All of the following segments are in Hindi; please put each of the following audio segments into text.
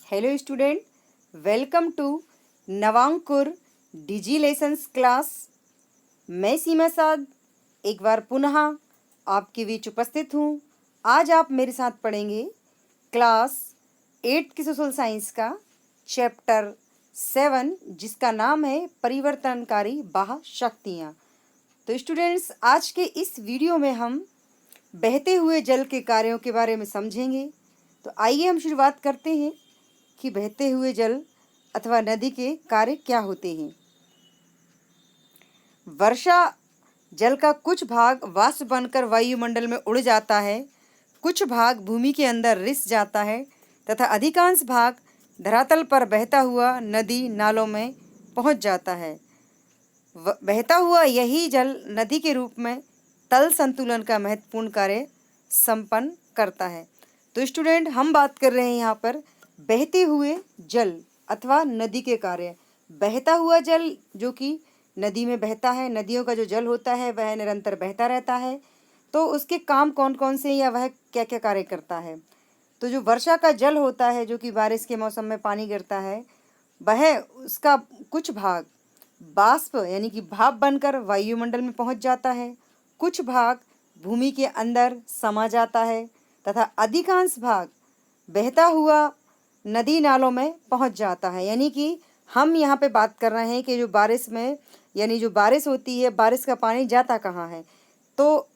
Hello student, welcome to Navankur digi lessons class. मैं सीमा साद एक बार पुनः आपके बीच उपस्थित हूँ। आज आप मेरे साथ पढ़ेंगे क्लास 8 की सोशल साइंस का चैप्टर 7, जिसका नाम है परिवर्तनकारी बाह्य शक्तियाँ। तो स्टूडेंट्स, आज के इस वीडियो में हम बहते हुए जल के कार्यों के बारे में समझेंगे। तो आइए हम शुरुआत करते हैं कि बहते हुए जल अथवा नदी के कार्य क्या होते हैं। वर्षा जल का कुछ भाग वाष्प बनकर वायुमंडल में उड़ जाता है, कुछ भाग भूमि के अंदर रिस जाता है तथा अधिकांश भाग धरातल पर बहता हुआ नदी नालों में पहुंच जाता है। बहता हुआ यही जल नदी के रूप में तल संतुलन का महत्वपूर्ण कार्य संपन्न करता है। तो स्टूडेंट, हम बात कर रहे हैं यहाँ पर बहते हुए जल अथवा नदी के कार्य। बहता हुआ जल जो कि नदी में बहता है, नदियों का जो जल होता है वह निरंतर बहता रहता है। तो उसके काम कौन कौन से या वह क्या क्या कार्य करता है। तो जो वर्षा का जल होता है, जो कि बारिश के मौसम में पानी गिरता है, वह उसका कुछ भाग बाष्प यानी कि भाप बनकर वायुमंडल में पहुंच जाता है, कुछ भाग भूमि के अंदर समा जाता है तथा अधिकांश भाग बहता हुआ नदी नालों में पहुंच जाता है। यानी कि हम यहाँ पे बात कर रहे हैं कि जो बारिश में यानी जो बारिश होती है, बारिश का पानी जाता कहाँ है। तो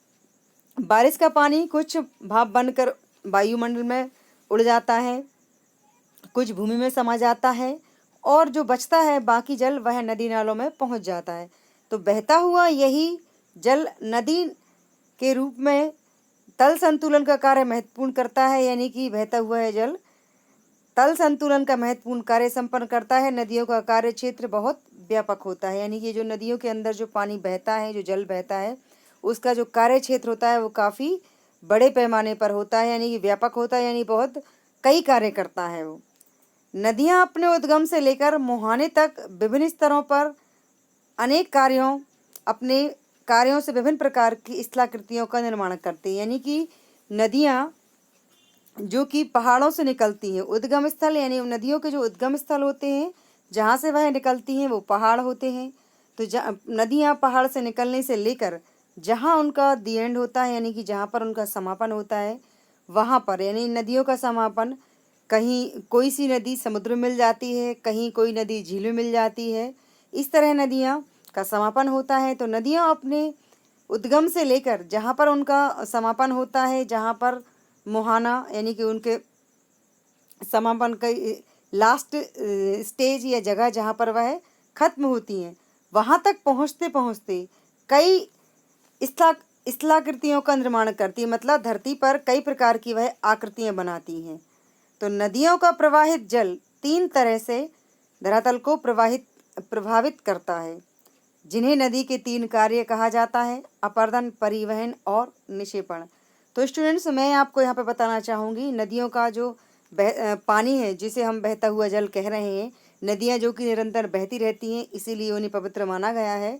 बारिश का पानी कुछ भाप बनकर वायुमंडल में उड़ जाता है, कुछ भूमि में समा जाता है और जो बचता है बाकी जल वह नदी नालों में पहुंच जाता है। तो बहता हुआ यही जल नदी के रूप में तल संतुलन का कार्य महत्वपूर्ण करता है। यानी कि बहता हुआ है जल तल संतुलन का महत्वपूर्ण कार्य संपन्न करता है। नदियों का कार्य क्षेत्र बहुत व्यापक होता है। यानी कि जो नदियों के अंदर जो पानी बहता है, जो जल बहता है, उसका जो कार्य क्षेत्र होता है वो काफ़ी बड़े पैमाने पर होता है, यानी कि व्यापक होता है, यानी बहुत कई कार्य करता है वो। नदियाँ अपने उद्गम से लेकर मुहाने तक विभिन्न स्तरों पर अनेक अपने कार्यों से विभिन्न प्रकार की स्थलाकृतियों का निर्माण करती हैं। यानी कि नदियाँ जो कि पहाड़ों से निकलती हैं, उद्गम स्थल यानी नदियों के जो उद्गम स्थल होते हैं जहाँ से वह निकलती हैं वो पहाड़ होते हैं। तो नदियाँ पहाड़ से निकलने से लेकर जहाँ उनका दी एंड होता है, यानी कि जहाँ पर उनका समापन होता है, वहाँ पर यानी नदियों का समापन कहीं कोई सी नदी समुद्र में मिल जाती है, कहीं कोई नदी झील में मिल जाती है। इस तरह नदियाँ का समापन होता है। तो नदियाँ अपने उद्गम से लेकर जहाँ पर उनका समापन होता है, जहाँ पर मुहाना यानी कि उनके समापन का लास्ट स्टेज या जगह जहाँ पर वह खत्म होती हैं, वहाँ तक पहुँचते पहुँचते कई स्थलाकृतियों का निर्माण करती है। मतलब धरती पर कई प्रकार की वह आकृतियाँ बनाती हैं। तो नदियों का प्रवाहित जल 3 तरह से धरातल को प्रभावित करता है, जिन्हें नदी के 3 कार्य कहा जाता है: अपरदन, परिवहन और निक्षेपण। तो स्टूडेंट्स, मैं आपको यहाँ पे बताना चाहूँगी नदियों का जो पानी है, जिसे हम बहता हुआ जल कह रहे हैं। नदियाँ जो कि निरंतर बहती रहती हैं, इसीलिए उन्हें पवित्र माना गया है।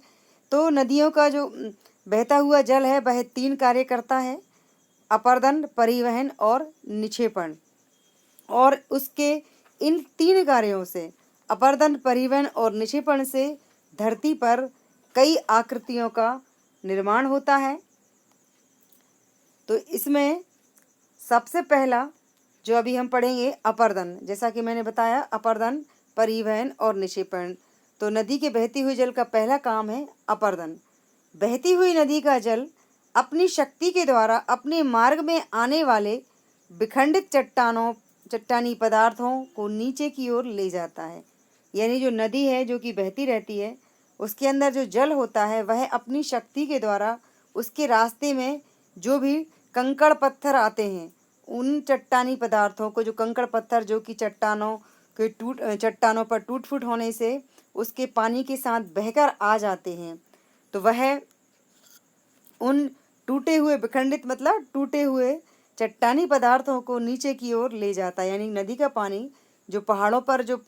तो नदियों का जो बहता हुआ जल है वह 3 कार्य करता है: अपरदन, परिवहन और निक्षेपण। और उसके इन 3 कार्यों से, अपरदन, परिवहन और निक्षेपण से, धरती पर कई आकृतियों का निर्माण होता है। तो इसमें सबसे पहला जो अभी हम पढ़ेंगे अपरदन। जैसा कि मैंने बताया, अपरदन, परिवहन और निक्षेपण। तो नदी के बहती हुई जल का पहला काम है अपरदन। बहती हुई नदी का जल अपनी शक्ति के द्वारा अपने मार्ग में आने वाले विखंडित चट्टानी पदार्थों को नीचे की ओर ले जाता है। यानी जो नदी है जो कि बहती रहती है, उसके अंदर जो जल होता है वह अपनी शक्ति के द्वारा उसके रास्ते में जो भी कंकड़ पत्थर आते हैं, उन चट्टानी पदार्थों को, जो कंकड़ पत्थर जो कि चट्टानों पर टूट फूट होने से उसके पानी के साथ बहकर आ जाते हैं, तो वह उन टूटे हुए विखंडित मतलब टूटे हुए चट्टानी पदार्थों को नीचे की ओर ले जाता है। यानी नदी का पानी जो पहाड़ों पर जो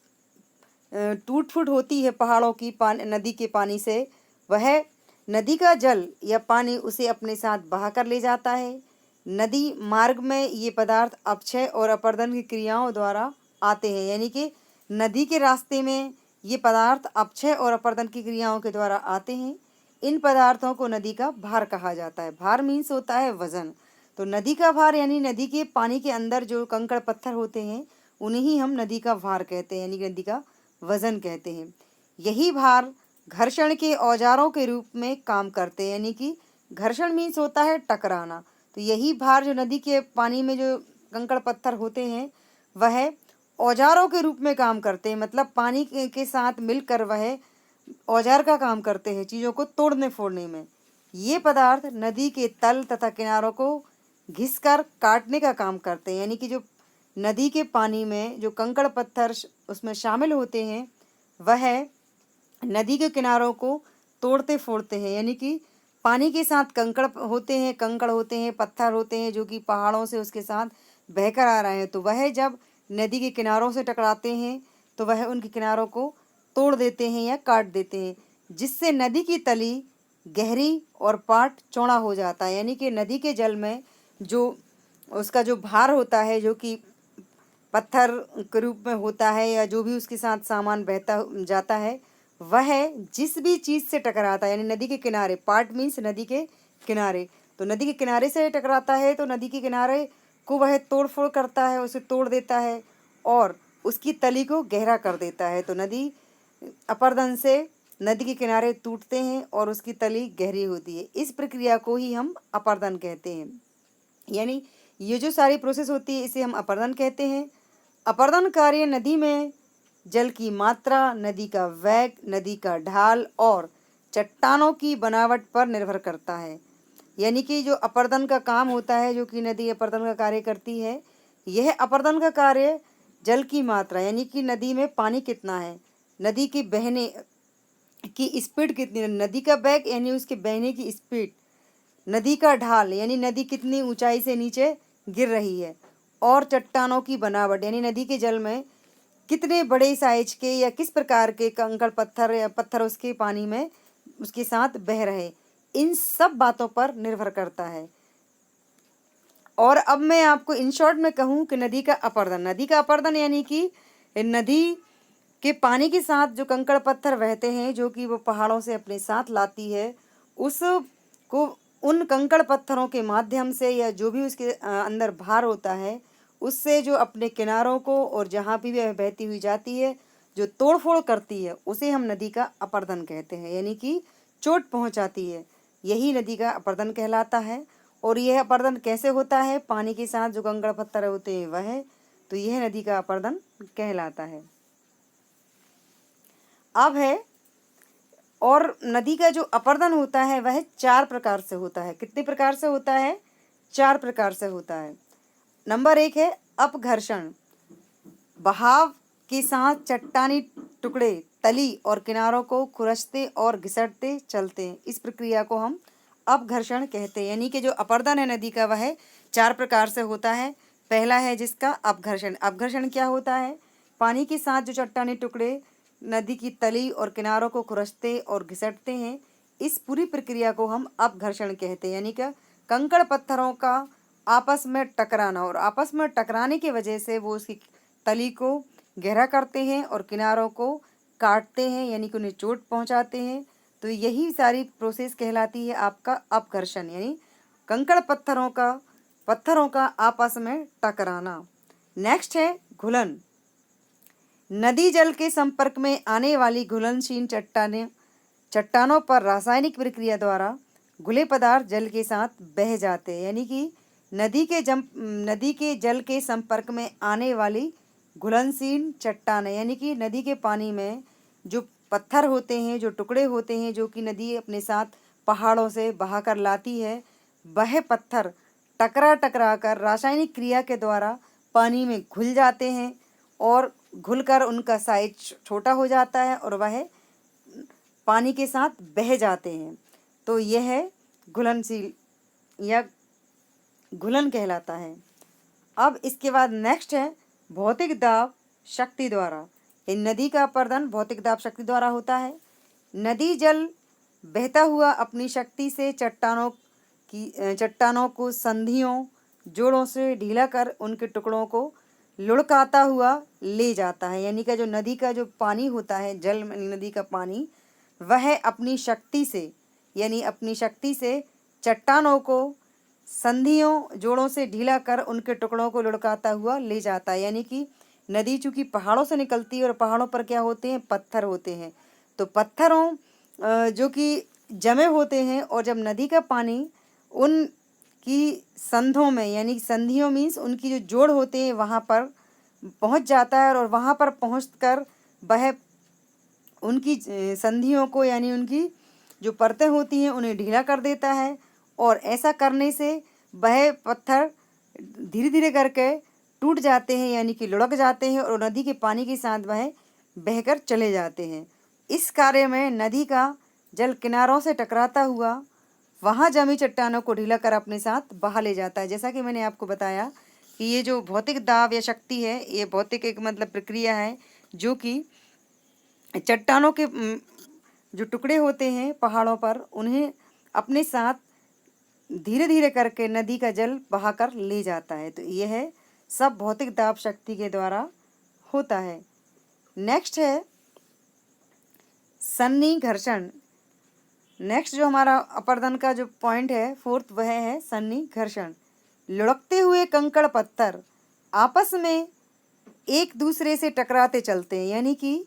टूट फूट होती है पहाड़ों की नदी के पानी से, वह नदी का जल या पानी उसे अपने साथ बहा कर ले जाता है। नदी मार्ग में ये पदार्थ अपक्षय और अपरदन की क्रियाओं द्वारा आते हैं, यानी कि नदी के रास्ते में ये पदार्थ अपक्षय और अपर्दन की क्रियाओं के द्वारा आते हैं। इन पदार्थों को नदी का भार कहा जाता है। भार मीन्स होता है वजन। तो नदी का भार यानी नदी के पानी के अंदर जो कंकड़ पत्थर होते हैं उन्हें ही हम नदी का भार कहते हैं, यानी कि नदी का वजन कहते हैं। यही भार घर्षण के औजारों के रूप में काम करते हैं, यानी कि घर्षण मीन्स होता है टकराना। तो यही भार जो नदी के पानी में जो कंकड़ पत्थर होते हैं वह औजारों के रूप में काम करते हैं, मतलब पानी के साथ मिलकर वह औजार का काम करते हैं चीज़ों को तोड़ने फोड़ने में। ये पदार्थ नदी के तल तथा किनारों को घिसकर काटने का काम करते हैं, यानी कि जो नदी के पानी में जो कंकड़ पत्थर उसमें शामिल होते हैं वह नदी के किनारों को तोड़ते फोड़ते हैं, यानी कि पानी के साथ कंकड़ होते हैं, पत्थर होते हैं जो कि पहाड़ों से उसके साथ बहकर आ रहे हैं। तो वह जब नदी के किनारों से टकराते हैं तो वह उनके किनारों को तोड़ देते हैं या काट देते हैं, जिससे नदी की तली गहरी और पाट चौड़ा हो जाता है, यानी कि नदी के जल में जो उसका जो भार होता है जो कि पत्थर के रूप में होता है या जो भी उसके साथ सामान बहता जाता है वह जिस भी चीज़ से टकराता है, यानी नदी के किनारे, पार्ट मीन्स नदी के किनारे, तो नदी के किनारे से टकराता है तो नदी के किनारे को वह तोड़ फोड़ करता है, उसे तोड़ देता है और उसकी तली को गहरा कर देता है। तो नदी अपर्दन से नदी के किनारे टूटते हैं और उसकी तली गहरी होती है। इस प्रक्रिया को ही हम अपर्दन कहते हैं, यानी ये जो सारी प्रोसेस होती है इसे हम अपर्दन कहते हैं। अपर्दन कार्य नदी में जल की मात्रा, नदी का वेग, नदी का ढाल और चट्टानों की बनावट पर निर्भर करता है। यानी कि जो अपर्दन का काम होता है, जो कि नदी अपर्दन का कार्य करती है, यह अपर्दन का कार्य जल की मात्रा यानी कि नदी में पानी कितना है, नदी की बहने की स्पीड कितनी है, नदी का वेग यानी उसके बहने की स्पीड, नदी का ढाल यानी नदी कितनी ऊंचाई से नीचे गिर रही है, और चट्टानों की बनावट यानी नदी के जल में कितने बड़े साइज के या किस प्रकार के कंकड़ पत्थर या पत्थर उसके पानी में उसके साथ बह रहे, इन सब बातों पर निर्भर करता है। और अब मैं आपको इन शॉर्ट में कहूँ कि नदी का अपर्दन यानी कि नदी के पानी के साथ जो कंकड़ पत्थर बहते हैं जो कि वो पहाड़ों से अपने साथ लाती है, उसको उन कंकड़ पत्थरों के माध्यम से या जो भी उसके अंदर भार होता है उससे जो अपने किनारों को और जहाँ भी वह बहती हुई जाती है जो तोड़ फोड़ करती है उसे हम नदी का अपर्दन कहते हैं, यानी कि चोट पहुँचाती है, यही नदी का अपर्दन कहलाता है। और यह अपर्दन कैसे होता है, पानी के साथ जो कंकड़ पत्थर होते हैं वह, तो यह नदी का अपर्दन कहलाता है। अब है, और नदी का जो अपर्दन होता है वह 4 प्रकार से होता है। कितने प्रकार से होता है? 4 प्रकार से होता है। नंबर 1 है अपघर्षण। बहाव के साथ चट्टानी टुकड़े तली और किनारों को खुरचते और घिसटते चलते हैं, इस प्रक्रिया को हम अपघर्षण कहते हैं। यानी कि जो अपर्दन है नदी का वह 4 प्रकार से होता है। पहला है जिसका अपघर्षण। अपघर्षण क्या होता है? पानी के साथ जो चट्टानी टुकड़े नदी की तली और किनारों को खुरचते और घिसटते हैं, इस पूरी प्रक्रिया को हम अपघर्षण कहते हैं। यानी कि कंकड़ पत्थरों का आपस में टकराना, और आपस में टकराने की वजह से वो उसकी तली को गहरा करते हैं और किनारों को काटते हैं, यानी कि उन्हें चोट पहुंचाते हैं। तो यही सारी प्रोसेस कहलाती है आपका अपघर्षण, यानी कंकड़ पत्थरों का आपस में टकराना। नेक्स्ट है घुलन। नदी जल के संपर्क में आने वाली घुलनशील चट्टानों पर रासायनिक प्रक्रिया द्वारा घुले पदार्थ जल के साथ बह जाते हैं। यानी कि नदी के जल के संपर्क में आने वाली घुलनशील चट्टानें, यानी कि नदी के पानी में जो पत्थर होते हैं, जो टुकड़े होते हैं जो कि नदी अपने साथ पहाड़ों से बहाकर लाती है, वह पत्थर टकरा टकरा कर रासायनिक क्रिया के द्वारा पानी में घुल जाते हैं और घुलकर उनका साइज छोटा हो जाता है और वह पानी के साथ बह जाते हैं। तो यह घुलनशील या घुलन कहलाता है। अब इसके बाद नेक्स्ट है भौतिक दाब शक्ति द्वारा। इन नदी का अपर्दन भौतिक दाब शक्ति द्वारा होता है। नदी जल बहता हुआ अपनी शक्ति से चट्टानों को संधियों जोड़ों से ढीला कर उनके टुकड़ों को लुढ़काता हुआ ले जाता है। यानी कि जो नदी का जो पानी होता है, जल नदी का पानी, वह अपनी शक्ति से, यानी अपनी शक्ति से चट्टानों को संधियों जोड़ों से ढीला कर उनके टुकड़ों को लुढ़काता हुआ ले जाता है। यानी कि नदी चूंकि पहाड़ों से निकलती है और पहाड़ों पर क्या होते हैं, पत्थर होते हैं, तो पत्थरों जो कि जमे होते हैं, और जब नदी का पानी उन की संधों में, यानी संधियों मीन्स उनकी जो जोड़ होते हैं, वहाँ पर पहुँच जाता है, और वहाँ पर पहुँचकर वह उनकी संधियों को, यानी उनकी जो परतें होती हैं, उन्हें ढीला कर देता है। और ऐसा करने से वह पत्थर धीरे धीरे करके टूट जाते हैं, यानी कि लुढ़क जाते हैं, और नदी के पानी के साथ वह बहकर चले जाते हैं। इस कार्य में नदी का जल किनारों से टकराता हुआ वहाँ जमी चट्टानों को ढीला कर अपने साथ बहा ले जाता है। जैसा कि मैंने आपको बताया कि ये जो भौतिक दाब या शक्ति है, ये भौतिक एक मतलब प्रक्रिया है जो कि चट्टानों के जो टुकड़े होते हैं पहाड़ों पर, उन्हें अपने साथ धीरे धीरे करके नदी का जल बहाकर ले जाता है। तो यह सब भौतिक दाब शक्ति के द्वारा होता है। नेक्स्ट है सन्नी घर्षण। नेक्स्ट जो हमारा अपर्दन का जो पॉइंट है, फोर्थ, वह है सन्नी घर्षण। लुढ़कते हुए कंकड़ पत्थर आपस में एक दूसरे से टकराते चलते हैं। यानी कि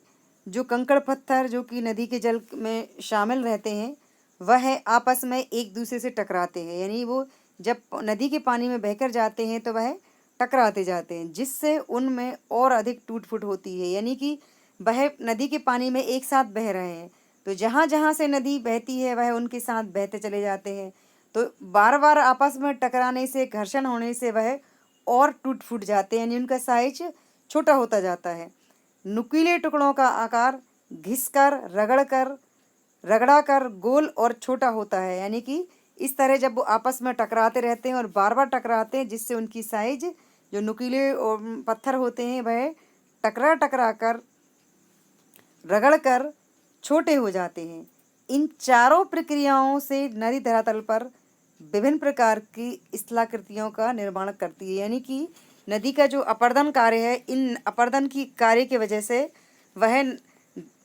जो कंकड़ पत्थर जो कि नदी के जल में शामिल रहते हैं, वह आपस में एक दूसरे से टकराते हैं। यानी वो जब नदी के पानी में बहकर जाते हैं तो वह टकराते जाते हैं, जिससे उनमें और अधिक टूट फूट होती है। यानी कि वह नदी के पानी में एक साथ बह रहे हैं, तो जहाँ जहाँ से नदी बहती है वह उनके साथ बहते चले जाते हैं। तो बार बार आपस में टकराने से, घर्षण होने से वह और टूट फूट जाते हैं, यानी उनका साइज छोटा होता जाता है। नुकीले टुकड़ों का आकार घिसकर, रगड़ाकर गोल और छोटा होता है। यानी कि इस तरह जब वो आपस में टकराते रहते हैं और बार बार टकराते हैं, जिससे उनकी साइज जो नुकीले पत्थर होते हैं वह टकरा कर, रगड़ कर छोटे हो जाते हैं। इन चारों प्रक्रियाओं से नदी धरातल पर विभिन्न प्रकार की स्थलाकृतियों का निर्माण करती है। यानी कि नदी का जो अपर्दन कार्य है, इन अपर्दन की कार्य की वजह से वह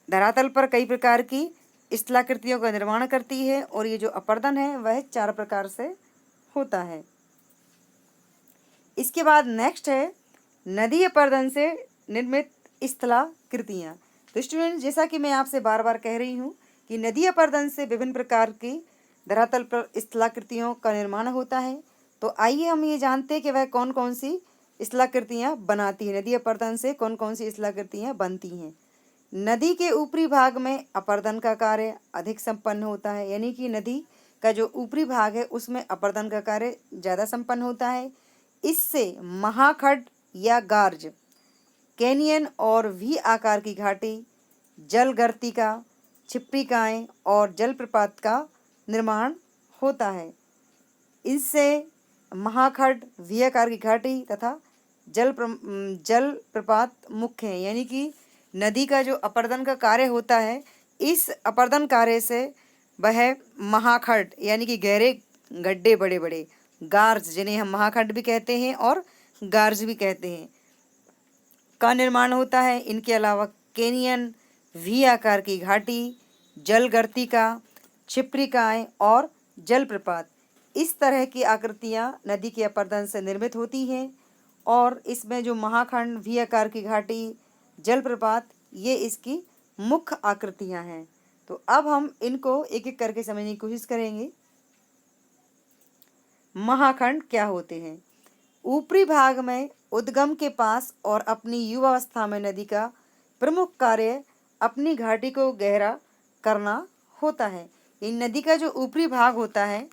धरातल पर कई प्रकार की स्थलाकृतियों का निर्माण करती है, और ये जो अपर्दन है वह 4 प्रकार से होता है। इसके बाद नेक्स्ट है नदी अपर्दन से निर्मित स्थलाकृतियाँ। तो स्टूडेंट, जैसा कि मैं आपसे बार बार कह रही हूँ कि नदी अपर्दन से विभिन्न प्रकार की धरातल पर स्थलाकृतियों का निर्माण होता है। तो आइए हम ये जानते हैं कि वह कौन कौन सी स्थलाकृतियाँ बनाती है, नदी अपर्दन से कौन कौन सी स्थलाकृतियाँ बनती हैं। नदी के ऊपरी भाग में अपर्दन का कार्य अधिक संपन्न होता है। यानी कि नदी का जो ऊपरी भाग है उसमें अपर्दन का कार्य ज़्यादा संपन्न होता है। इससे महाखड्ड या गार्ज, कैनियन और वी आकार की घाटी, जल गर्तिका, छिप्रिकाएँ और जलप्रपात का निर्माण होता है। इससे महाखड्ड, वी आकार की घाटी तथा जलप्रपात मुख्य हैं। यानी कि नदी का जो अपर्दन का कार्य होता है, इस अपर्दन कार्य से वह महाखड्ड यानी कि गहरे गड्ढे, बड़े बड़े गार्ज, जिन्हें हम महाखड्ड भी कहते हैं और गार्ज भी कहते हैं, का निर्माण होता है। इनके अलावा कैनियन, वी आकार की घाटी, जल गर्तिका, छिप्रिकाएँ और जलप्रपात, इस तरह की आकृतियाँ नदी के अपर्दन से निर्मित होती हैं। और इसमें जो महाखंड, वी आकार की घाटी, जलप्रपात, ये इसकी मुख्य आकृतियाँ हैं। तो अब हम इनको एक एक करके समझने की कोशिश करेंगे। महाखंड क्या होते हैं? ऊपरी भाग में उद्गम के पास और अपनी युवावस्था में नदी का प्रमुख कार्य अपनी घाटी को गहरा करना होता है। ये नदी का जो ऊपरी भाग होता है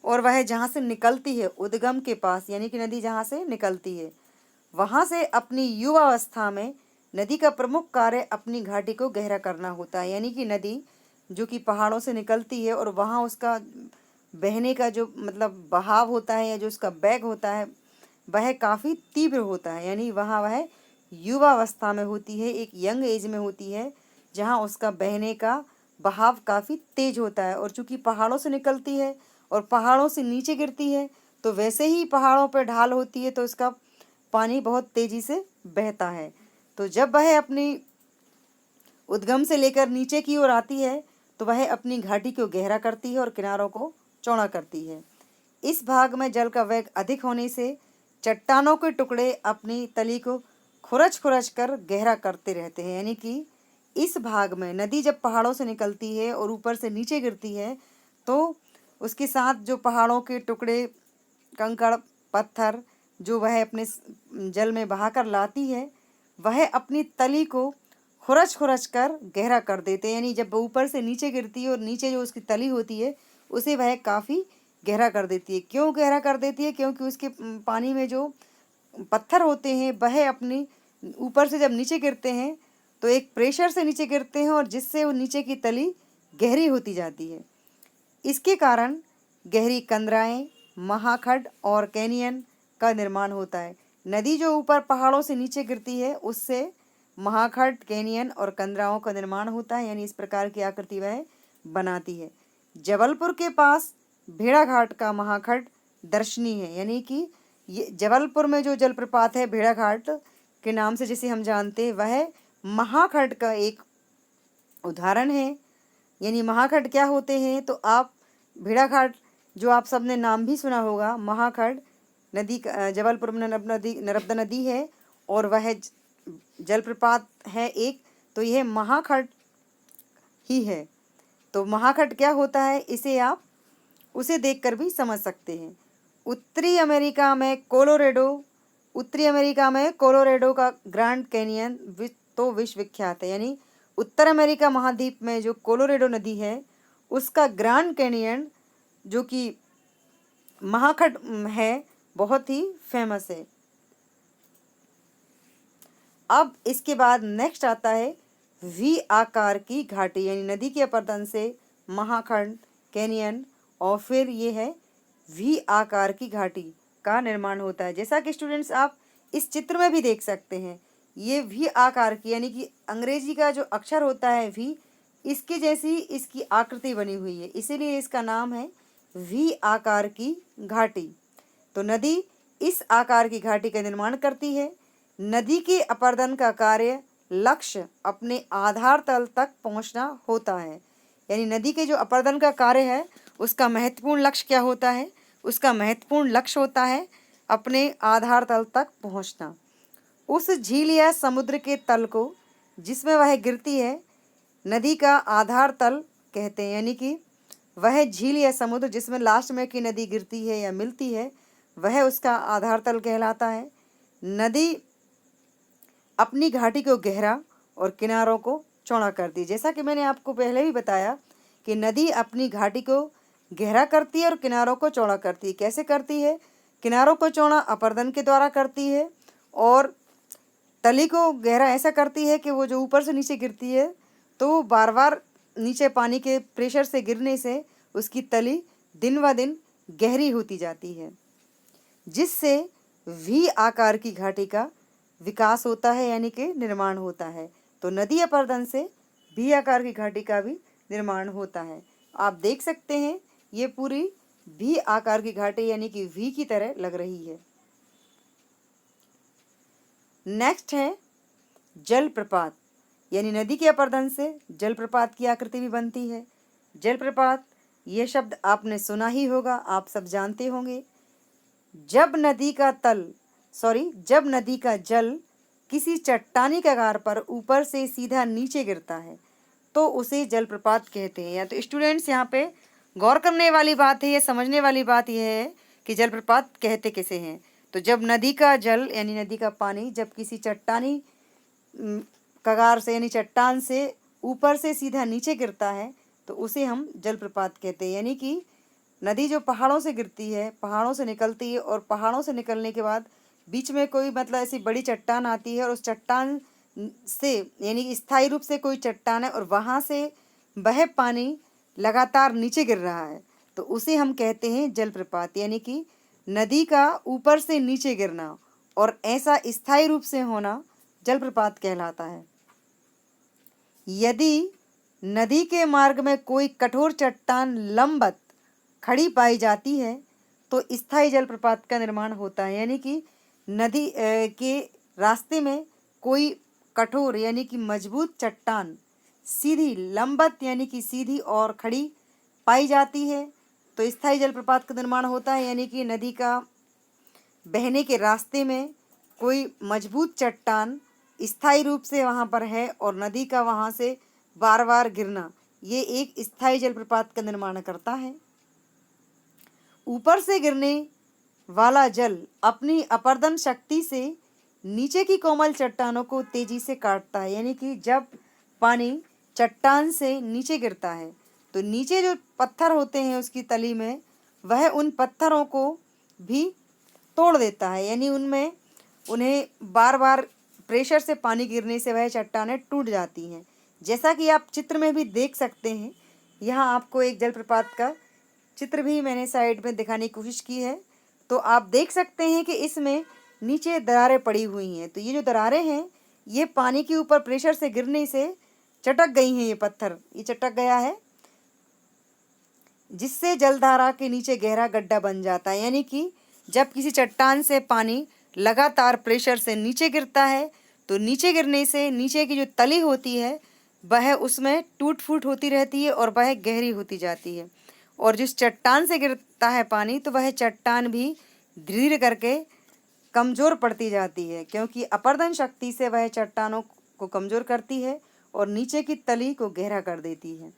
और वह जहाँ से निकलती है, उद्गम के पास, यानी कि नदी जहाँ से निकलती है, वहाँ से अपनी युवावस्था में नदी का प्रमुख कार्य अपनी घाटी को गहरा करना होता है। यानी कि नदी जो कि पहाड़ों से निकलती है और वहाँ उसका बहने का जो मतलब बहाव होता है या जो उसका वेग होता है वह काफ़ी तीव्र होता है। यानी वहाँ वह युवावस्था में होती है, एक यंग एज में होती है, जहाँ उसका बहने का बहाव काफ़ी तेज होता है। और चूँकि पहाड़ों से निकलती है और पहाड़ों से नीचे गिरती है, तो वैसे ही पहाड़ों पर ढाल होती है, तो इसका पानी बहुत तेज़ी से बहता है। तो जब वह अपनी उद्गम से लेकर नीचे की ओर आती है तो वह अपनी घाटी को गहरा करती है और किनारों को चौड़ा करती है। इस भाग में जल का वेग अधिक होने से चट्टानों के टुकड़े अपनी तली को खुरच खुरच कर गहरा करते रहते हैं। यानी कि इस भाग में नदी जब पहाड़ों से निकलती है और ऊपर से नीचे गिरती है तो उसके साथ जो पहाड़ों के टुकड़े, कंकड़, पत्थर जो वह अपने जल में बहाकर लाती है, वह अपनी तली को खुरच खुरच कर गहरा कर देते हैं। यानी जब ऊपर से नीचे गिरती है और नीचे जो उसकी तली होती है उसे वह काफ़ी गहरा कर देती है। क्यों गहरा कर देती है? क्योंकि उसके पानी में जो पत्थर होते हैं वह अपनी ऊपर से जब नीचे गिरते हैं तो एक प्रेशर से नीचे गिरते हैं और जिससे वो नीचे की तली गहरी होती जाती है। इसके कारण गहरी कंदराएं, महाखड्ड और कैनियन का निर्माण होता है। नदी जो ऊपर पहाड़ों से नीचे गिरती है उससे महाखड्ड, कैनियन और कंदराओं का निर्माण होता है। यानी इस प्रकार की आकृति वह बनाती है। जबलपुर के पास भेड़ाघाट का महाखड्ड दर्शनीय है। यानी कि ये जबलपुर में जो जलप्रपात है भेड़ाघाट के नाम से जिसे हम जानते हैं वह महाखड्ड का एक उदाहरण है। यानी महाखड्ड क्या होते हैं? तो आप भेड़ाघाट जो आप सबने नाम भी सुना होगा, महाखड्ड नदी का जबलपुर में नर्मदा नदी है और वह जलप्रपात है एक, तो यह महाखड्ड ही है। तो महाखड्ड क्या होता है इसे आप उसे देखकर भी समझ सकते हैं। उत्तरी अमेरिका में कोलोरेडो का ग्रैंड कैनियन तो विश्व विख्यात है। यानी उत्तर अमेरिका महाद्वीप में जो कोलोरेडो नदी है उसका ग्रैंड कैनियन जो कि महाखड्ड है बहुत ही फेमस है। अब इसके बाद नेक्स्ट आता है वी आकार की घाटी। यानी नदी के अपर्दन से महाखड्ड, कैनियन और फिर ये है वी आकार की घाटी का निर्माण होता है। जैसा कि स्टूडेंट्स आप इस चित्र में भी देख सकते हैं, ये वी आकार की यानी कि अंग्रेजी का जो अक्षर होता है वी, इसके जैसी इसकी आकृति बनी हुई है, इसीलिए इसका नाम है वी आकार की घाटी। तो नदी इस आकार की घाटी का निर्माण करती है। नदी के अपर्दन का कार्य लक्ष्य अपने आधार तल तक पहुंचना होता है। यानी नदी के जो अपर्दन का कार्य है उसका महत्वपूर्ण लक्ष्य क्या होता है? उसका महत्वपूर्ण लक्ष्य होता है अपने आधार तल तक पहुंचना। उस झील या समुद्र के तल को जिसमें वह गिरती है नदी का आधार तल कहते हैं। यानी कि वह झील या समुद्र जिसमें लास्ट में की नदी गिरती है या मिलती है वह उसका आधार तल कहलाता है। नदी अपनी घाटी को गहरा और किनारों को चौड़ा करती है। जैसा कि मैंने आपको पहले भी बताया कि नदी अपनी घाटी को गहरा करती है और किनारों को चौड़ा करती है। कैसे करती है? किनारों को चौड़ा अपर्दन के द्वारा करती है और तली को गहरा ऐसा करती है कि वो जो ऊपर से नीचे गिरती है तो बार बार नीचे पानी के प्रेशर से गिरने से उसकी तली दिन व दिन गहरी होती जाती है, जिससे वी आकार की घाटी का विकास होता है यानी कि निर्माण होता है। तो नदी अपर्दन से वी आकार की घाटी का भी निर्माण होता है। आप देख सकते हैं ये पूरी वी आकार की घाटी यानी कि वी की तरह लग रही है। नेक्स्ट है जलप्रपात। यानी नदी के अपर्दन से जलप्रपात की आकृति भी बनती है। जलप्रपात ये शब्द आपने सुना ही होगा, आप सब जानते होंगे। जब नदी का जल किसी चट्टानी कगार पर ऊपर से सीधा नीचे गिरता है तो उसे जलप्रपात कहते हैं। या तो स्टूडेंट्स यहाँ पे गौर करने वाली बात है, ये समझने वाली बात यह है कि जलप्रपात कहते किसे हैं। तो जब नदी का जल यानी नदी का पानी जब किसी चट्टानी कगार से यानी चट्टान से ऊपर से सीधा नीचे गिरता है तो उसे हम जलप्रपात कहते हैं। यानी कि नदी जो पहाड़ों से गिरती है, पहाड़ों से निकलती है और पहाड़ों से निकलने के बाद बीच में कोई ऐसी बड़ी चट्टान आती है और उस चट्टान से यानी कि स्थायी रूप से कोई चट्टान है और वहाँ से वह पानी लगातार नीचे गिर रहा है तो उसे हम कहते हैं जलप्रपात। यानी कि नदी का ऊपर से नीचे गिरना और ऐसा स्थायी रूप से होना जलप्रपात कहलाता है। यदि नदी के मार्ग में कोई कठोर चट्टान लंबवत खड़ी पाई जाती है तो स्थायी जलप्रपात का निर्माण होता है। यानी कि नदी के रास्ते में कोई कठोर यानी कि मजबूत चट्टान सीधी लंबवत यानी कि सीधी और खड़ी पाई जाती है तो स्थायी जलप्रपात का निर्माण होता है। यानी कि नदी का बहने के रास्ते में कोई मजबूत चट्टान स्थायी रूप से वहाँ पर है और नदी का वहाँ से बार बार गिरना, ये एक स्थायी जलप्रपात का निर्माण करता है। ऊपर से गिरने वाला जल अपनी अपर्दन शक्ति से नीचे की कोमल चट्टानों को तेजी से काटता है। यानी कि जब पानी चट्टान से नीचे गिरता है तो नीचे जो पत्थर होते हैं उसकी तली में, वह उन पत्थरों को भी तोड़ देता है। यानी उन्हें बार बार प्रेशर से पानी गिरने से वह चट्टानें टूट जाती हैं। जैसा कि आप चित्र में भी देख सकते हैं, यहाँ आपको एक जलप्रपात का चित्र भी मैंने साइड में दिखाने की कोशिश की है। तो आप देख सकते हैं कि इसमें नीचे दरारें पड़ी हुई हैं। तो ये जो दरारें हैं ये पानी के ऊपर प्रेशर से गिरने से चटक गई हैं। ये पत्थर ये चटक गया है जिससे जलधारा के नीचे गहरा गड्ढा बन जाता है। यानी कि जब किसी चट्टान से पानी लगातार प्रेशर से नीचे गिरता है तो नीचे गिरने से नीचे की जो तली होती है वह उसमें टूट फूट होती रहती है और वह गहरी होती जाती है। और जिस चट्टान से गिरता है पानी तो वह चट्टान भी धीरे धीरे करके कमज़ोर पड़ती जाती है, क्योंकि अपर्दन शक्ति से वह चट्टानों को कमज़ोर करती है और नीचे की तली को गहरा कर देती है।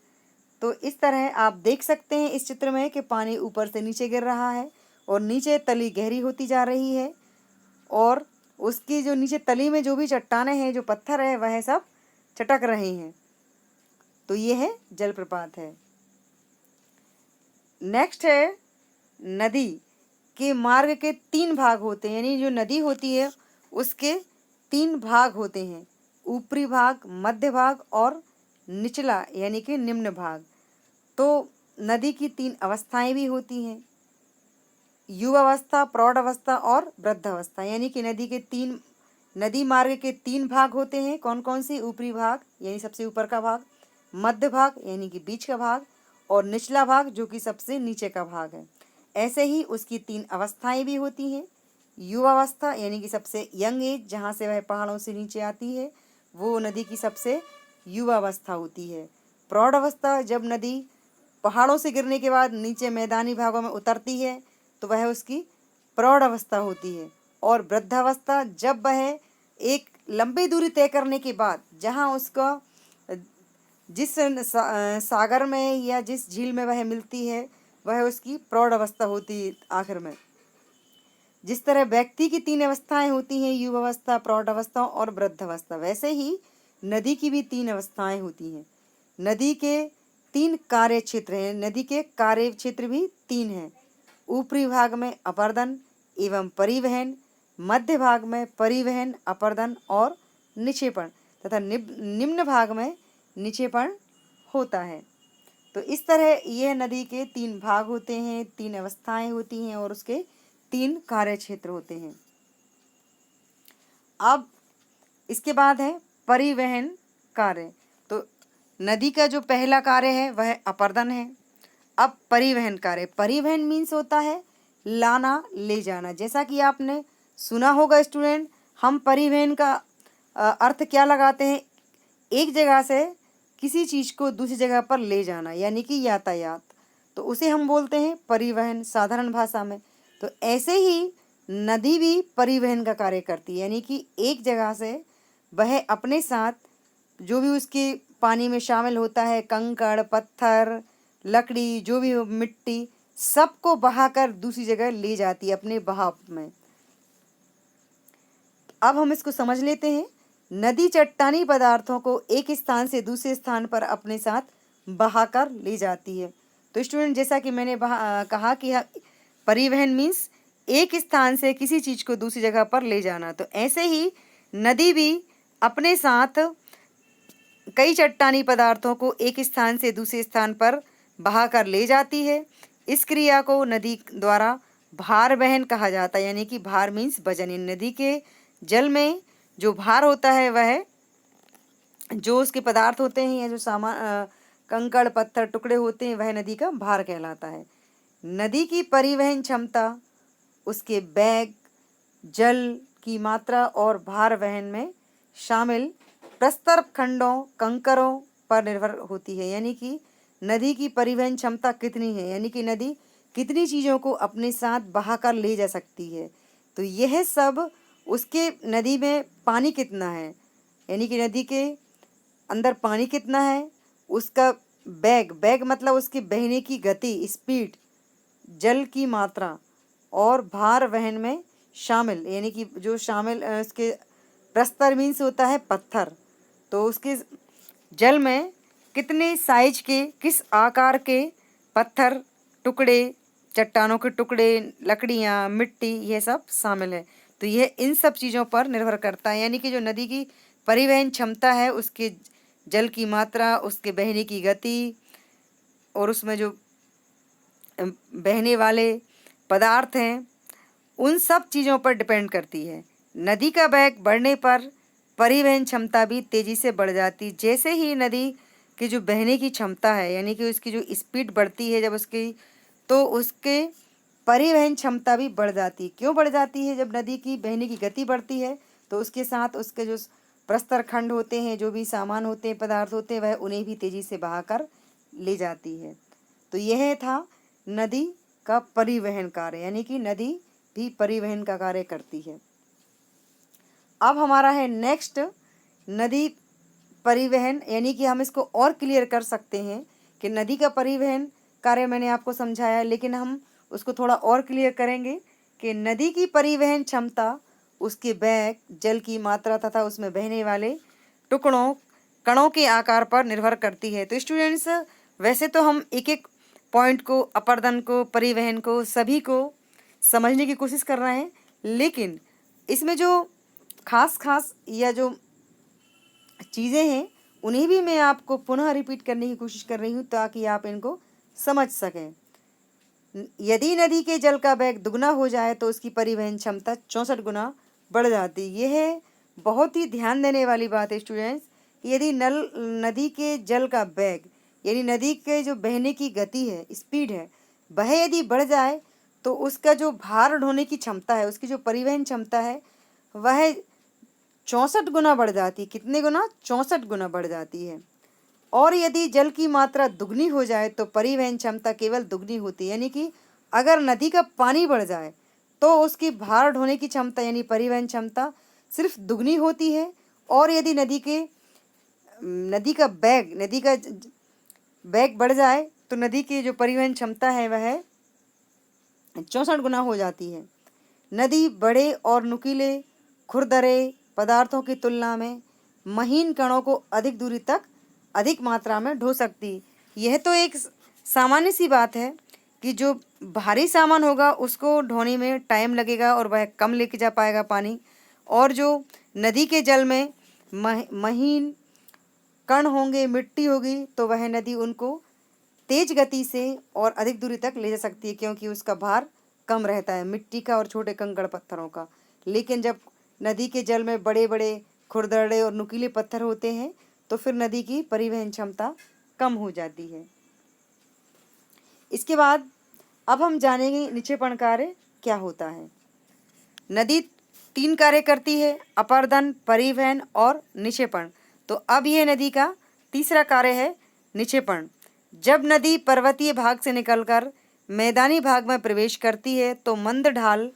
तो इस तरह आप देख सकते हैं इस चित्र में कि पानी ऊपर से नीचे गिर रहा है और नीचे तली गहरी होती जा रही है और उसकी जो नीचे तली में जो भी चट्टानें हैं, जो पत्थर है, वह सब चटक रहे हैं। तो ये है जलप्रपात है। नेक्स्ट है नदी के मार्ग के 3 भाग होते हैं। यानी जो नदी होती है उसके 3 भाग होते हैं, ऊपरी भाग, मध्य भाग और निचला यानी कि निम्न भाग। तो नदी की 3 अवस्थाएं भी होती हैं, युवावस्था, प्रौढ़ावस्था और वृद्धावस्था। यानी कि नदी मार्ग के 3 भाग होते हैं। कौन कौन से? ऊपरी भाग यानी सबसे ऊपर का भाग, मध्य भाग यानी कि बीच का भाग और निचला भाग जो कि सबसे नीचे का भाग है। ऐसे ही उसकी 3 अवस्थाएं भी होती हैं। युवावस्था यानी कि सबसे यंग एज, जहाँ से वह पहाड़ों से नीचे आती है, वो नदी की सबसे युवावस्था होती है। प्रौढ़ावस्था, जब नदी पहाड़ों से गिरने के बाद नीचे मैदानी भागों में उतरती है तो वह उसकी प्रौढ़ावस्था होती है। और वृद्धावस्था, जब वह एक लंबी दूरी तय करने के बाद जहाँ उसका जिस सागर में या जिस झील में वह मिलती है वह उसकी प्रौढ़ावस्था होती है आखिर में। जिस तरह व्यक्ति की 3 अवस्थाएं होती हैं, युवावस्था, प्रौढ़ावस्था और वृद्धावस्था, वैसे ही नदी की भी 3 अवस्थाएं होती हैं। नदी के 3 कार्य क्षेत्र हैं। नदी के कार्य क्षेत्र भी 3 हैं। ऊपरी भाग में अपर्दन एवं परिवहन, मध्य भाग में परिवहन, अपर्दन और निक्षेपण तथा निम्न भाग में निक्षेपण होता है। तो इस तरह यह नदी के 3 भाग होते हैं, 3 अवस्थाएं होती हैं और उसके 3 कार्य क्षेत्र होते हैं। अब इसके बाद है परिवहन कार्य। तो नदी का जो पहला कार्य है वह अपर्दन है। अब परिवहन कार्य, परिवहन मीन्स होता है लाना, ले जाना। जैसा कि आपने सुना होगा स्टूडेंट, हम परिवहन का अर्थ क्या लगाते हैं? एक जगह से किसी चीज़ को दूसरी जगह पर ले जाना यानी कि यातायात, तो उसे हम बोलते हैं परिवहन साधारण भाषा में। तो ऐसे ही नदी भी परिवहन का कार्य करती है। यानी कि एक जगह से वह अपने साथ जो भी उसके पानी में शामिल होता है, कंकड़, पत्थर, लकड़ी, जो भी मिट्टी, सबको बहाकर दूसरी जगह ले जाती है अपने बहाव में। अब हम इसको समझ लेते हैं। नदी चट्टानी पदार्थों को एक स्थान से दूसरे स्थान पर अपने साथ बहाकर ले जाती है। तो स्टूडेंट, जैसा कि मैंने कहा कि परिवहन मीन्स एक स्थान से किसी चीज़ को दूसरी जगह पर ले जाना। तो ऐसे ही नदी भी अपने साथ कई चट्टानी पदार्थों को एक स्थान से दूसरे स्थान पर बहाकर ले जाती है। इस क्रिया को नदी द्वारा भार वहन कहा जाता है। यानी कि भार मीन्स वजन। नदी के जल में जो भार होता है वह जो उसके पदार्थ होते हैं या जो सामान कंकड़, पत्थर, टुकड़े होते हैं वह नदी का भार कहलाता है। नदी की परिवहन क्षमता उसके बैग, जल की मात्रा और भार वहन में शामिल प्रस्तर खंडों कंकरों पर निर्भर होती है। यानी कि नदी की परिवहन क्षमता कितनी है, यानी कि नदी कितनी चीज़ों को अपने साथ बहाकर ले जा सकती है। तो यह सब उसके नदी में पानी कितना है, यानी कि नदी के अंदर पानी कितना है, उसका बेग मतलब उसके बहने की गति स्पीड, जल की मात्रा और भार वहन में शामिल, यानी कि जो शामिल उसके प्रस्तर मीन्स होता है पत्थर, तो उसके जल में कितने साइज के किस आकार के पत्थर टुकड़े, चट्टानों के टुकड़े, लकड़ियाँ, मिट्टी, यह सब शामिल है। तो यह इन सब चीज़ों पर निर्भर करता है। यानी कि जो नदी की परिवहन क्षमता है, उसके जल की मात्रा, उसके बहने की गति और उसमें जो बहने वाले पदार्थ हैं, उन सब चीज़ों पर डिपेंड करती है। नदी का वेग बढ़ने पर परिवहन क्षमता भी तेज़ी से बढ़ जाती। जैसे ही नदी की जो बहने की क्षमता है, यानी कि उसकी जो स्पीड बढ़ती है जब उसकी, तो उसके परिवहन क्षमता भी बढ़ जाती। क्यों बढ़ जाती है? जब नदी की बहने की गति बढ़ती है तो उसके साथ उसके जो प्रस्तर खंड होते हैं, जो भी सामान होते हैं, पदार्थ होते हैं, वह उन्हें भी तेज़ी से बहाकर ले जाती है। तो यह था नदी का परिवहन कार्य, यानी कि नदी भी परिवहन का कार्य करती है। अब हमारा है नेक्स्ट नदी परिवहन, यानी कि हम इसको और क्लियर कर सकते हैं कि नदी का परिवहन कार्य मैंने आपको समझाया, लेकिन हम उसको थोड़ा और क्लियर करेंगे कि नदी की परिवहन क्षमता उसके वेग, जल की मात्रा तथा उसमें बहने वाले टुकड़ों, कणों के आकार पर निर्भर करती है। तो स्टूडेंट्स, वैसे तो हम एक एक पॉइंट को, अपर्दन को, परिवहन को, सभी को समझने की कोशिश कर रहे हैं, लेकिन इसमें जो खास या जो चीज़ें हैं उन्हें भी मैं आपको पुनः रिपीट करने की कोशिश कर रही हूँ ताकि आप इनको समझ सकें। यदि नदी के जल का वेग दुगना हो जाए तो उसकी परिवहन क्षमता 64 गुना बढ़ जाती। यह बहुत ही ध्यान देने वाली बात है स्टूडेंट्स, कि यदि नदी के जल का वेग, यानी नदी के जो बहने की गति है, स्पीड है, वह यदि बढ़ जाए तो उसका जो भार ढोने की क्षमता है, उसकी जो परिवहन क्षमता है, वह 64 गुना बढ़ जाती। कितने गुना? 64 गुना बढ़ जाती है। और यदि जल की मात्रा दुगनी हो जाए तो परिवहन क्षमता केवल दुगनी होती है। यानी कि अगर नदी का पानी बढ़ जाए तो उसकी भार ढोने की क्षमता यानी परिवहन क्षमता सिर्फ दुगनी होती है। और यदि नदी का बैग बढ़ जाए तो नदी की जो परिवहन क्षमता है वह 64 गुना हो जाती है। नदी बड़े और नुकीले खुरदरे पदार्थों की तुलना में महीन कणों को अधिक दूरी तक अधिक मात्रा में ढो सकती। यह तो एक सामान्य सी बात है कि जो भारी सामान होगा उसको ढोने में टाइम लगेगा और वह कम लेके जा पाएगा पानी, और जो नदी के जल में महीन कण होंगे, मिट्टी होगी, तो वह नदी उनको तेज गति से और अधिक दूरी तक ले जा सकती है, क्योंकि उसका भार कम रहता है मिट्टी का और छोटे कंकड़ पत्थरों का। लेकिन जब नदी के जल में बड़े बड़े खुरदरे और नुकीले पत्थर होते हैं तो फिर नदी की परिवहन क्षमता कम हो जाती है। इसके बाद अब हम जानेंगे निक्षेपण कार्य क्या होता है। नदी 3 कार्य करती है, अपर्दन, परिवहन और निक्षेपण। तो अब यह नदी का तीसरा कार्य है निक्षेपण। जब नदी पर्वतीय भाग से निकलकर मैदानी भाग में प्रवेश करती है तो मंद ढाल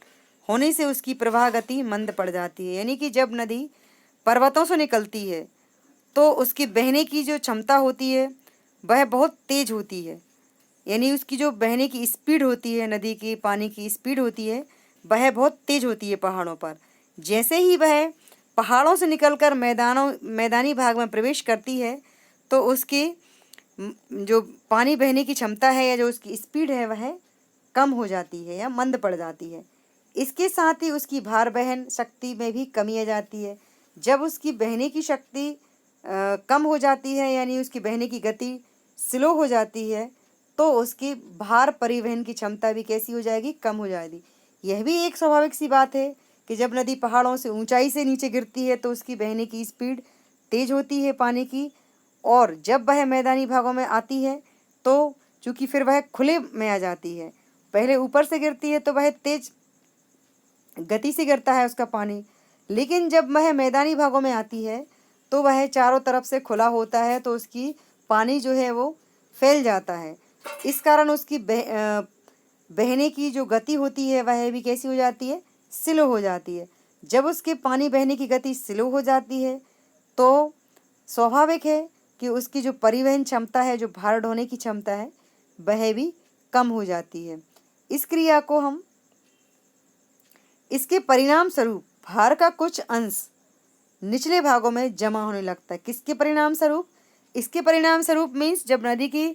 होने से उसकी प्रवाह गति मंद पड़ जाती है। यानी कि जब नदी पर्वतों से निकलती है तो उसकी बहने की जो क्षमता होती है वह बहुत तेज होती है, यानी उसकी जो बहने की स्पीड होती है, नदी की पानी की स्पीड होती है, वह बहुत तेज होती है पहाड़ों पर। जैसे ही वह पहाड़ों से निकलकर मैदानी भाग में प्रवेश करती है तो उसकी जो पानी बहने की क्षमता है या जो उसकी स्पीड है वह कम हो जाती है या मंद पड़ जाती है। इसके साथ ही उसकी भार वहन शक्ति में भी कमी आ जाती है। जब उसकी बहने की शक्ति कम हो जाती है, यानी उसकी बहने की गति स्लो हो जाती है, तो उसकी भार परिवहन की क्षमता भी कैसी हो जाएगी? कम हो जाएगी। यह भी एक स्वाभाविक सी बात है कि जब नदी पहाड़ों से ऊंचाई से नीचे गिरती है तो उसकी बहने की स्पीड तेज होती है पानी की, और जब वह मैदानी भागों में आती है तो चूँकि फिर वह खुले में आ जाती है। पहले ऊपर से गिरती है तो वह तेज गति से गिरता है उसका पानी, लेकिन जब वह मैदानी भागों में आती है तो वह चारों तरफ से खुला होता है, तो उसकी पानी जो है वो फैल जाता है। इस कारण उसकी बहने की जो गति होती है वह भी कैसी हो जाती है, स्लो हो जाती है। जब उसके पानी बहने की गति स्लो हो जाती है तो स्वाभाविक है कि उसकी जो परिवहन क्षमता है, जो भार ढोने की क्षमता है, वह भी कम हो जाती है। इस क्रिया को हम इसके परिणाम स्वरूप भार का कुछ अंश निचले भागों में जमा होने लगता है। किसके परिणाम स्वरूप? इसके परिणाम स्वरूप मीन्स जब नदी की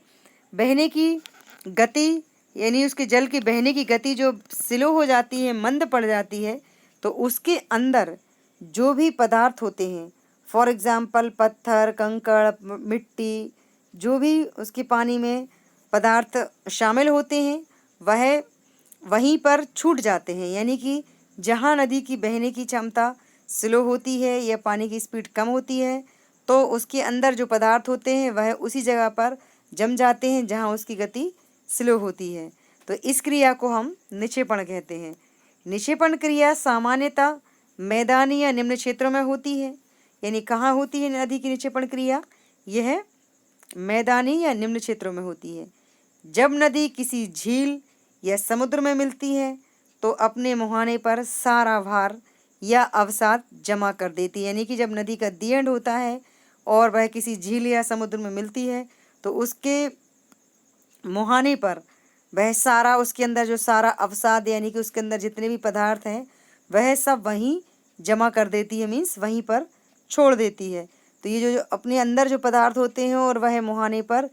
बहने की गति यानी उसके जल की बहने की गति जो स्लो हो जाती है, मंद पड़ जाती है, तो उसके अंदर जो भी पदार्थ होते हैं, फॉर एग्जाम्पल पत्थर, कंकड़, मिट्टी, जो भी उसके पानी में पदार्थ शामिल होते हैं वह वहीं पर छूट जाते हैं। यानी कि जहाँ नदी की बहने की क्षमता स्लो होती है या पानी की स्पीड कम होती है तो उसके अंदर जो पदार्थ होते हैं वह उसी जगह पर जम जाते हैं जहाँ उसकी गति स्लो होती है। तो इस क्रिया को हम निक्षेपण कहते हैं। निक्षेपण क्रिया सामान्यतः मैदानी या निम्न क्षेत्रों में होती है। यानी कहाँ होती है नदी की निक्षेपण क्रिया? यह मैदानी या निम्न क्षेत्रों में होती है। जब नदी किसी झील या समुद्र में मिलती है तो अपने मुहाने पर सारा भार या अवसाद जमा कर देती है। यानी कि जब नदी का दी एंड होता है और वह किसी झील या समुद्र में मिलती है तो उसके मुहाने पर वह सारा, उसके अंदर जो सारा अवसाद यानी कि उसके अंदर जितने भी पदार्थ हैं वह सब वहीं जमा कर देती है, मीन्स वहीं पर छोड़ देती है। तो ये जो अपने अंदर जो पदार्थ होते हैं और वह मुहाने पर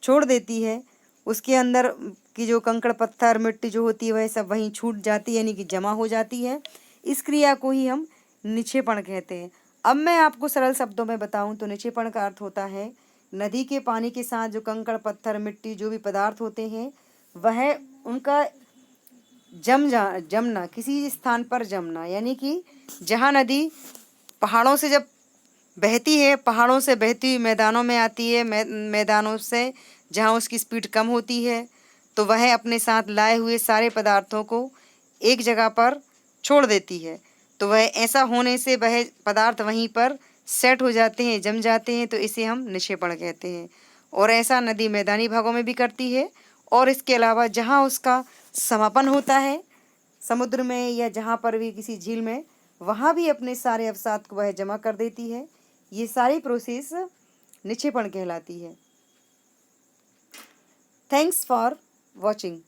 छोड़ देती है, उसके अंदर की जो कंकड़, पत्थर, मिट्टी जो होती है वह सब वहीं छूट जाती है, यानी कि जमा हो जाती है। इस क्रिया को ही हम निक्षेपण कहते हैं। अब मैं आपको सरल शब्दों में बताऊं तो निक्षेपण का अर्थ होता है नदी के पानी के साथ जो कंकड़, पत्थर, मिट्टी, जो भी पदार्थ होते हैं वह उनका जमना, किसी स्थान पर जमना। यानी कि जहाँ नदी पहाड़ों से जब बहती है, पहाड़ों से बहती हुई मैदानों में आती है, मैदानों से जहाँ उसकी स्पीड कम होती है तो वह अपने साथ लाए हुए सारे पदार्थों को एक जगह पर छोड़ देती है। तो वह ऐसा होने से वह पदार्थ वहीं पर सेट हो जाते हैं, जम जाते हैं, तो इसे हम निक्षेपण कहते हैं। और ऐसा नदी मैदानी भागों में भी करती है और इसके अलावा जहाँ उसका समापन होता है समुद्र में या जहाँ पर भी किसी झील में, वहाँ भी अपने सारे अवसाद को वह जमा कर देती है। ये सारी प्रोसेस निक्षेपण कहलाती है। Thanks for watching.